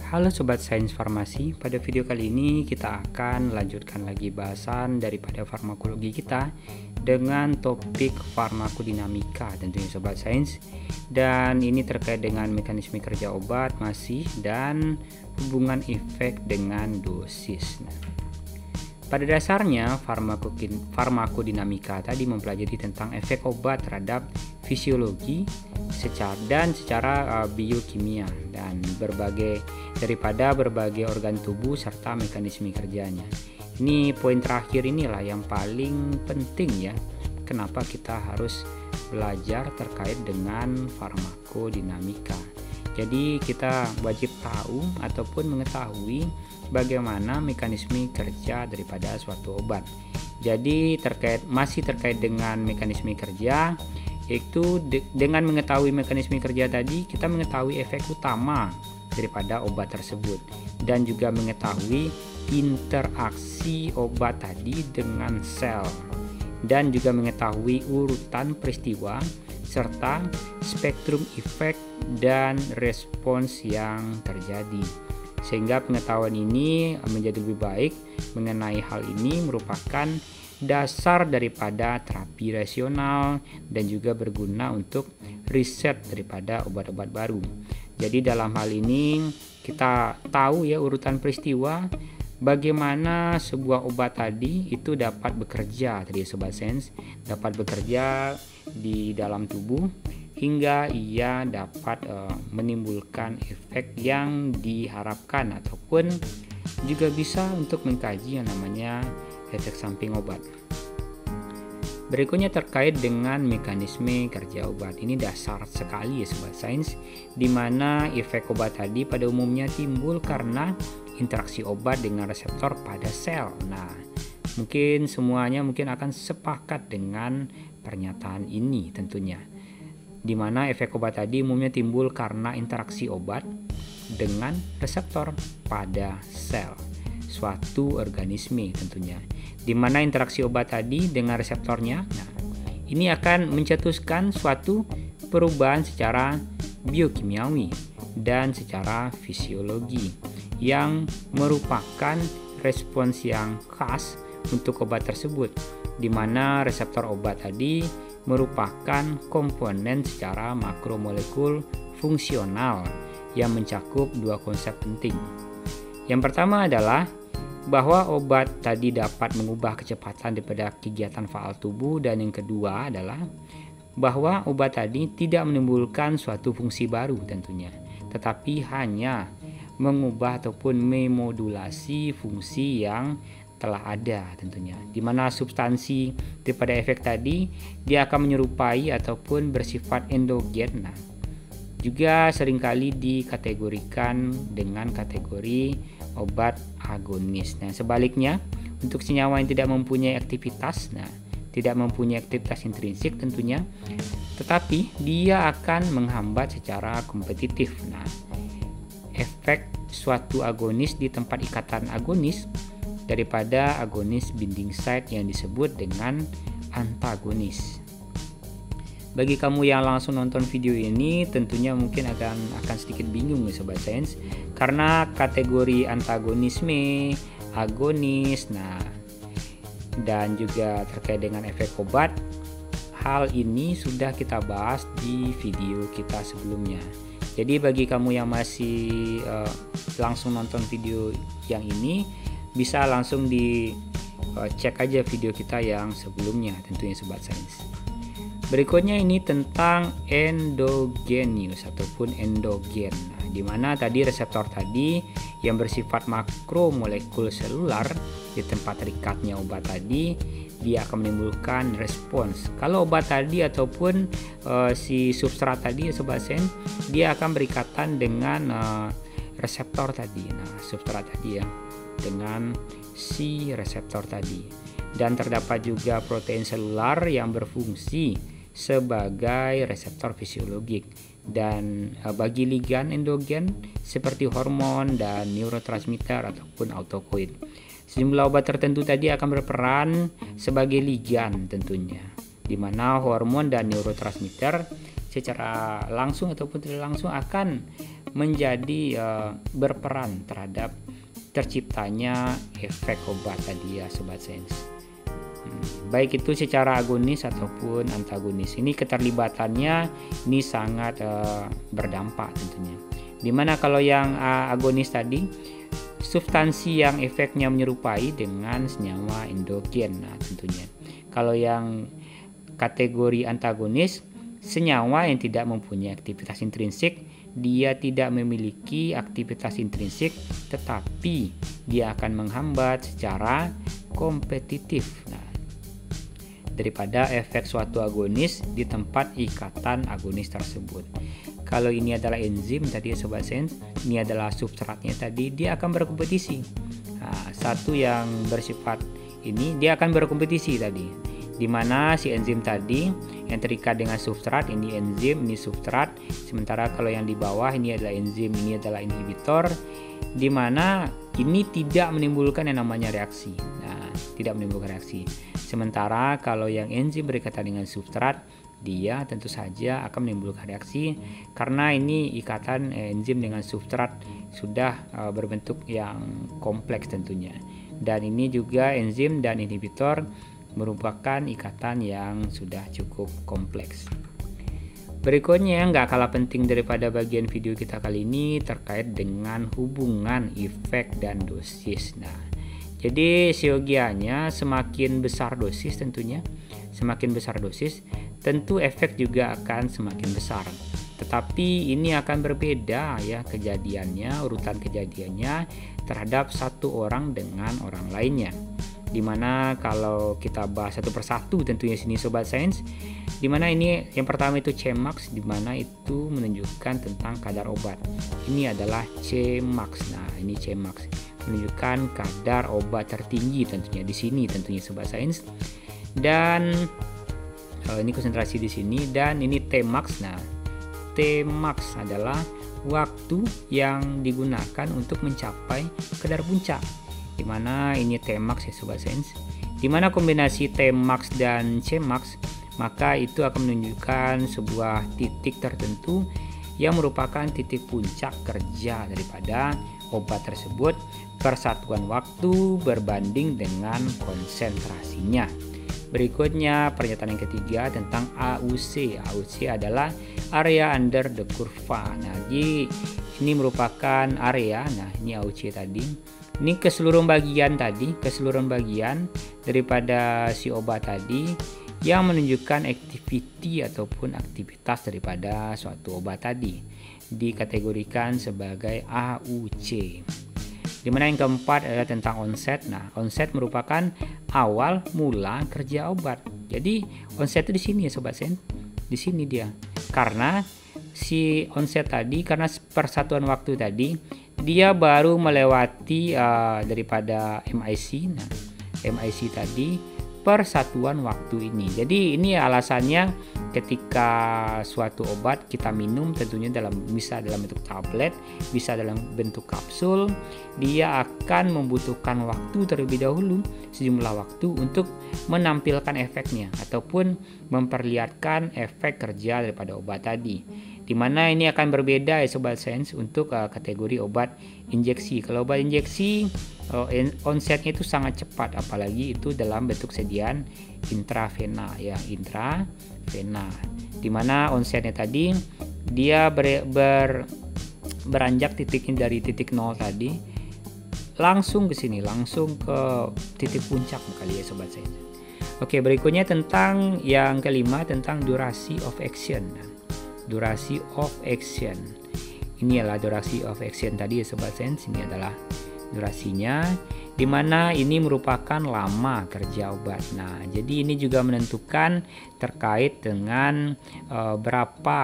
Halo Sobat Sains Farmasi, pada video kali ini kita akan lanjutkan lagi bahasan daripada farmakologi kita dengan topik farmakodinamika tentunya Sobat Sains. Dan ini terkait dengan mekanisme kerja obat masih dan hubungan efek dengan dosis. Pada dasarnya farmakodinamika tadi mempelajari tentang efek obat terhadap fisiologi secara biokimia dan berbagai organ tubuh serta mekanisme kerjanya. Ini poin terakhir inilah yang paling penting ya. Kenapa kita harus belajar terkait dengan farmakodinamika. Jadi kita wajib tahu ataupun mengetahui bagaimana mekanisme kerja daripada suatu obat. Jadi masih terkait dengan mekanisme kerja, yaitu dengan mengetahui mekanisme kerja tadi kita mengetahui efek utama daripada obat tersebut dan juga mengetahui interaksi obat tadi dengan sel dan juga mengetahui urutan peristiwa serta spektrum efek dan respons yang terjadi. Sehingga pengetahuan ini menjadi lebih baik mengenai hal ini merupakan dasar daripada terapi rasional dan juga berguna untuk riset daripada obat-obat baru. Jadi dalam hal ini kita tahu ya urutan peristiwa bagaimana sebuah obat tadi itu dapat bekerja tadi Sobat Sains, dapat bekerja di dalam tubuh hingga ia dapat menimbulkan efek yang diharapkan ataupun juga bisa untuk mengkaji yang namanya efek samping obat. Berikutnya terkait dengan mekanisme kerja obat. Ini dasar sekali ya Sobat Sains, di mana efek obat tadi pada umumnya timbul karena interaksi obat dengan reseptor pada sel. Nah, mungkin semuanya akan sepakat dengan pernyataan ini tentunya. Di mana efek obat tadi umumnya timbul karena interaksi obat dengan reseptor pada sel suatu organisme tentunya. Di mana interaksi obat tadi dengan reseptornya, nah, ini akan mencetuskan suatu perubahan secara biokimiawi dan secara fisiologi yang merupakan respons yang khas untuk obat tersebut, di mana reseptor obat tadi merupakan komponen secara makromolekul fungsional yang mencakup dua konsep penting. Yang pertama adalah bahwa obat tadi dapat mengubah kecepatan daripada kegiatan faal tubuh, dan yang kedua adalah bahwa obat tadi tidak menimbulkan suatu fungsi baru tentunya, tetapi hanya mengubah ataupun memodulasi fungsi yang telah ada tentunya, di mana substansi daripada efek tadi dia akan menyerupai ataupun bersifat endogen. Nah, juga seringkali dikategorikan dengan kategori obat agonis. Nah, sebaliknya untuk senyawa yang tidak mempunyai aktivitas, tidak mempunyai aktivitas intrinsik tentunya, tetapi dia akan menghambat secara kompetitif. Nah, efek suatu agonis di tempat ikatan agonis daripada agonis binding site yang disebut dengan antagonis. Bagi kamu yang langsung nonton video ini tentunya mungkin akan sedikit bingung ya Sobat Sains, karena kategori antagonisme, agonis, dan juga terkait dengan efek obat, hal ini sudah kita bahas di video kita sebelumnya. Jadi bagi kamu yang masih langsung nonton video yang ini, bisa langsung cek aja video kita yang sebelumnya tentunya Sobat Sains. Berikutnya ini tentang endogenius ataupun endogen, di mana tadi reseptor tadi yang bersifat makromolekul selular di tempat terikatnya obat tadi, dia akan menimbulkan respons. Kalau obat tadi ataupun si substrat tadi Sobat Sains, dia akan berikatan dengan reseptor tadi. Nah, substrat tadi ya dengan si reseptor tadi. Dan terdapat juga protein selular yang berfungsi sebagai reseptor fisiologik, dan bagi ligan endogen seperti hormon dan neurotransmitter ataupun autokoid. Sejumlah obat tertentu tadi akan berperan sebagai ligan tentunya, di mana hormon dan neurotransmitter secara langsung ataupun tidak langsung akan menjadi berperan terhadap terciptanya efek obat tadi ya Sobat Sains. Baik itu secara agonis ataupun antagonis. Ini keterlibatannya ini sangat berdampak tentunya. Dimana kalau yang agonis tadi, substansi yang efeknya menyerupai dengan senyawa endogen. Nah, tentunya. Kalau yang kategori antagonis, senyawa yang tidak mempunyai aktivitas intrinsik, dia tidak memiliki aktivitas intrinsik, tetapi dia akan menghambat secara kompetitif. Nah, daripada efek suatu agonis di tempat ikatan agonis tersebut. Kalau ini adalah enzim tadi ya Sobat Sains, ini adalah substratnya tadi, dia akan berkompetisi. Nah, satu yang bersifat ini dia akan berkompetisi tadi, di mana si enzim tadi yang terikat dengan substrat, ini enzim, ini substrat, sementara kalau yang di bawah ini adalah enzim, ini adalah inhibitor, di mana ini tidak menimbulkan yang namanya reaksi. Nah, tidak menimbulkan reaksi. Sementara kalau yang enzim berkaitan dengan substrat, dia tentu saja akan menimbulkan reaksi karena ini ikatan enzim dengan substrat sudah berbentuk yang kompleks tentunya. Dan ini juga enzim dan inhibitor merupakan ikatan yang sudah cukup kompleks. Berikutnya nggak kalah penting daripada bagian video kita kali ini terkait dengan hubungan efek dan dosis. Nah, jadi siogianya semakin besar dosis tentunya, semakin besar dosis tentu efek juga akan semakin besar. Tetapi ini akan berbeda ya kejadiannya, urutan kejadiannya terhadap satu orang dengan orang lainnya. Dimana kalau kita bahas satu persatu tentunya sini Sobat Sains, dimana ini yang pertama itu Cmax, dimana itu menunjukkan tentang kadar obat. Ini adalah Cmax. Nah, ini Cmax menunjukkan kadar obat tertinggi tentunya di sini tentunya Sobat Sains. Dan ini konsentrasi di sini, dan ini Tmax. Nah, Tmax adalah waktu yang digunakan untuk mencapai kadar puncak. Dimana ini Tmax ya Sobat Sains. Dimana kombinasi Tmax dan Cmax, maka itu akan menunjukkan sebuah titik tertentu yang merupakan titik puncak kerja daripada obat tersebut per satuan waktu berbanding dengan konsentrasinya. Berikutnya pernyataan yang ketiga tentang AUC. AUC adalah area under the curve. Nah, jadi ini merupakan area. Nah, ini AUC tadi. Ini keseluruhan bagian daripada si obat tadi yang menunjukkan activity ataupun aktivitas daripada suatu obat tadi dikategorikan sebagai AUC. Dimana yang keempat adalah tentang onset. Nah, onset merupakan awal mula kerja obat. Jadi onset itu di sini ya Sobat Sains. Di sini dia. Karena si onset tadi, karena persatuan waktu tadi, dia baru melewati daripada MIC. Nah, MIC tadi persatuan waktu ini. Jadi ini alasannya ketika suatu obat kita minum tentunya bisa dalam bentuk tablet, bisa dalam bentuk kapsul, dia akan membutuhkan waktu terlebih dahulu, sejumlah waktu untuk menampilkan efeknya ataupun memperlihatkan efek kerja daripada obat tadi. Dimana ini akan berbeda ya Sobat Sains untuk kategori obat injeksi. Kalau obat injeksi onsetnya itu sangat cepat, apalagi itu dalam bentuk sediaan intravena ya, intravena. Dimana onsetnya tadi dia beranjak titiknya dari titik 0 tadi langsung ke sini, langsung ke titik puncak kali ya Sobat Sains. Oke, berikutnya tentang yang kelima tentang durasi of action. Durasi of action. Ini adalah durasi of action tadi ya Sobat Sains. Ini adalah durasinya, dimana ini merupakan lama kerja obat. Nah, jadi ini juga menentukan terkait dengan berapa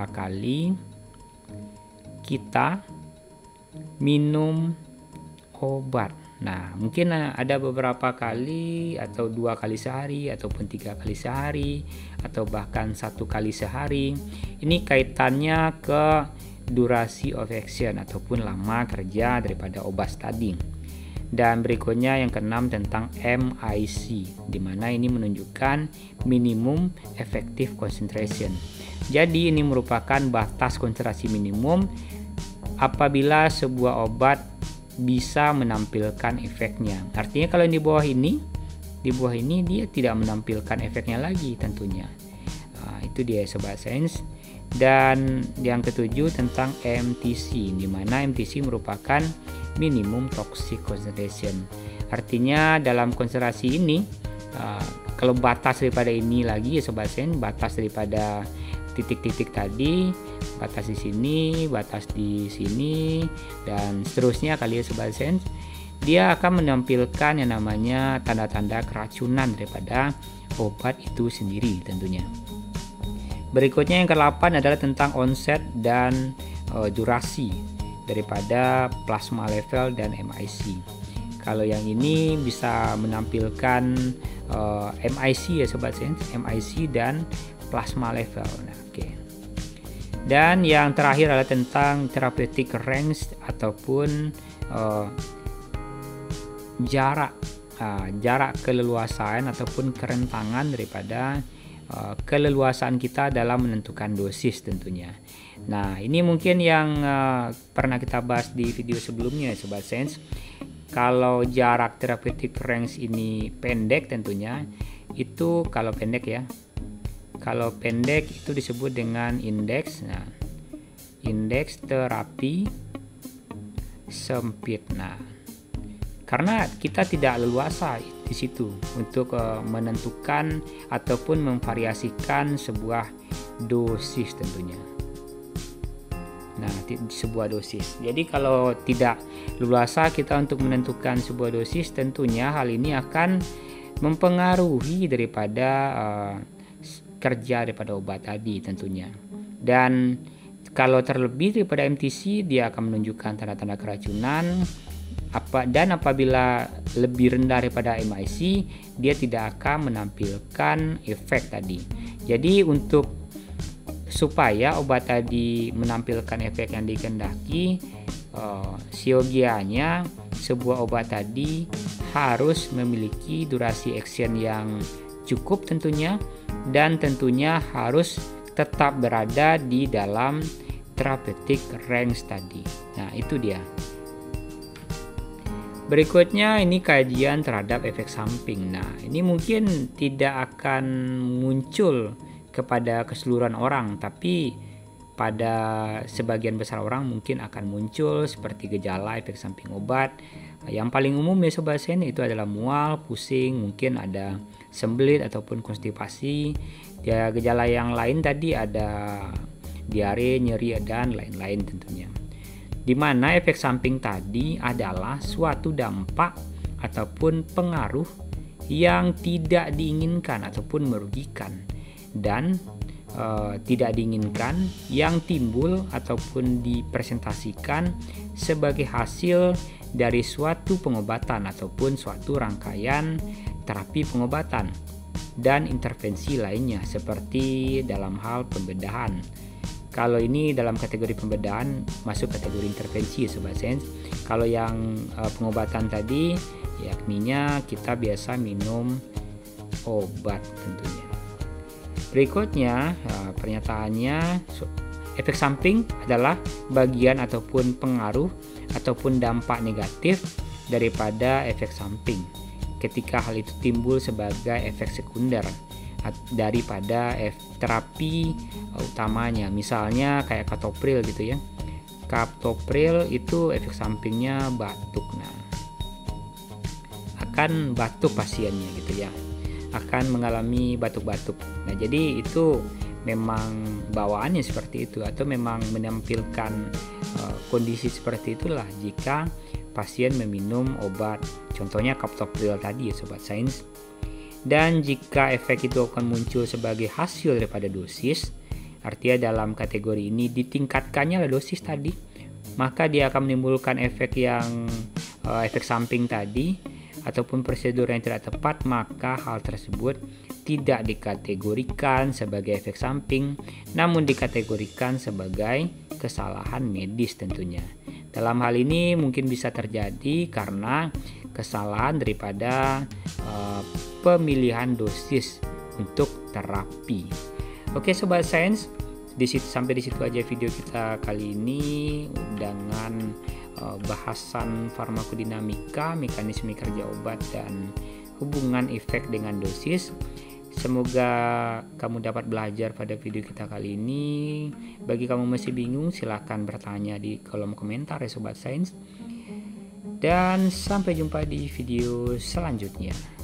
kali kita minum obat. Nah, mungkin ada beberapa kali atau 2 kali sehari ataupun 3 kali sehari atau bahkan 1 kali sehari. Ini kaitannya ke durasi of action ataupun lama kerja daripada obat tadi. Dan berikutnya yang keenam tentang MIC, di mana ini menunjukkan minimum effective concentration. Jadi ini merupakan batas konsentrasi minimum apabila sebuah obat bisa menampilkan efeknya. Artinya kalau di bawah ini dia tidak menampilkan efeknya lagi tentunya. Itu dia Sobat Sains. Dan yang ketujuh tentang MTC, di mana MTC merupakan minimum toxic concentration. Artinya dalam konsentrasi ini, kalau batas daripada ini lagi ya Sobat Sains, batas daripada titik-titik tadi, batas di sini, batas di sini, dan seterusnya kali ya Sobat Sains, dia akan menampilkan yang namanya tanda-tanda keracunan daripada obat itu sendiri tentunya. Berikutnya yang ke-8 adalah tentang onset dan durasi daripada plasma level dan MIC. Kalau yang ini bisa menampilkan MIC ya Sobat Sains, MIC dan plasma level. Nah, oke. Dan yang terakhir adalah tentang therapeutic range ataupun jarak keleluasaan ataupun kerentangan daripada keleluasaan kita dalam menentukan dosis tentunya. Nah, ini mungkin yang pernah kita bahas di video sebelumnya Sobat Sains. Kalau jarak therapeutic range ini pendek tentunya, itu kalau pendek ya. Kalau pendek itu disebut dengan indeks. Nah, indeks terapi sempit. Nah, karena kita tidak leluasa di situ untuk menentukan ataupun memvariasikan sebuah dosis tentunya. Nah, sebuah dosis. Jadi kalau tidak leluasa kita untuk menentukan sebuah dosis, tentunya hal ini akan mempengaruhi daripada kerja daripada obat tadi tentunya. Dan kalau terlebih daripada MTC, dia akan menunjukkan tanda-tanda keracunan. Dan apabila lebih rendah daripada MIC, dia tidak akan menampilkan efek tadi. Jadi supaya obat tadi menampilkan efek yang dikehendaki, siogianya sebuah obat tadi harus memiliki durasi action yang cukup tentunya, dan tentunya harus tetap berada di dalam therapeutic range tadi. Nah, itu dia. Berikutnya ini kajian terhadap efek samping. Nah, ini mungkin tidak akan muncul kepada keseluruhan orang, tapi pada sebagian besar orang mungkin akan muncul seperti gejala efek samping obat. Yang paling umum ya Sobat Sains itu adalah mual, pusing, mungkin ada sembelit ataupun konstipasi. Ya, gejala yang lain tadi ada diare, nyeri, dan lain-lain tentunya. Di mana efek samping tadi adalah suatu dampak ataupun pengaruh yang tidak diinginkan ataupun merugikan, dan tidak diinginkan yang timbul ataupun dipresentasikan sebagai hasil dari suatu pengobatan ataupun suatu rangkaian terapi pengobatan dan intervensi lainnya seperti dalam hal pembedahan. Kalau ini dalam kategori pembedahan masuk kategori intervensi Sobat Sains. Kalau yang pengobatan tadi yakninya kita biasa minum obat tentunya. Berikutnya pernyataannya, efek samping adalah bagian ataupun pengaruh ataupun dampak negatif daripada efek samping ketika hal itu timbul sebagai efek sekunder daripada terapi utamanya. Misalnya kayak captopril gitu ya. Captopril itu efek sampingnya batuk. Nah, akan batuk pasiennya gitu ya. Akan mengalami batuk-batuk. Nah, jadi itu memang bawaannya seperti itu, atau memang menampilkan kondisi seperti itulah jika pasien meminum obat. Contohnya captopril tadi ya Sobat Sains. Dan jika efek itu akan muncul sebagai hasil daripada dosis, artinya dalam kategori ini ditingkatkannya dosis tadi, maka dia akan menimbulkan efek samping tadi ataupun prosedur yang tidak tepat, maka hal tersebut tidak dikategorikan sebagai efek samping, namun dikategorikan sebagai kesalahan medis tentunya. Dalam hal ini mungkin bisa terjadi karena kesalahan daripada pemilihan dosis untuk terapi. Oke Sobat Sains, Sampai di situ aja video kita kali ini dengan bahasan farmakodinamika, mekanisme kerja obat dan hubungan efek dengan dosis. Semoga kamu dapat belajar pada video kita kali ini. Bagi kamu masih bingung, silahkan bertanya di kolom komentar ya Sobat Sains. Dan sampai jumpa di video selanjutnya.